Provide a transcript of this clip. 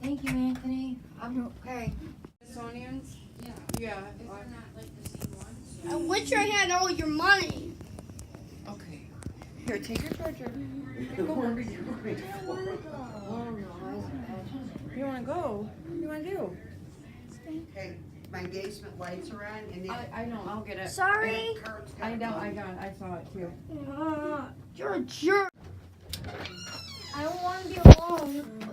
Thank you, Anthony. I'm okay. Smithsonian's? Yeah. Is there not like the same ones? Which I had all your money. Okay. Here, take your charger. Oh, no. You wanna go? What do you wanna do? Okay, my basement lights are on and then. I know, I'll get it. Sorry. I know, I saw it too. You're a jerk. I don't want to be alone.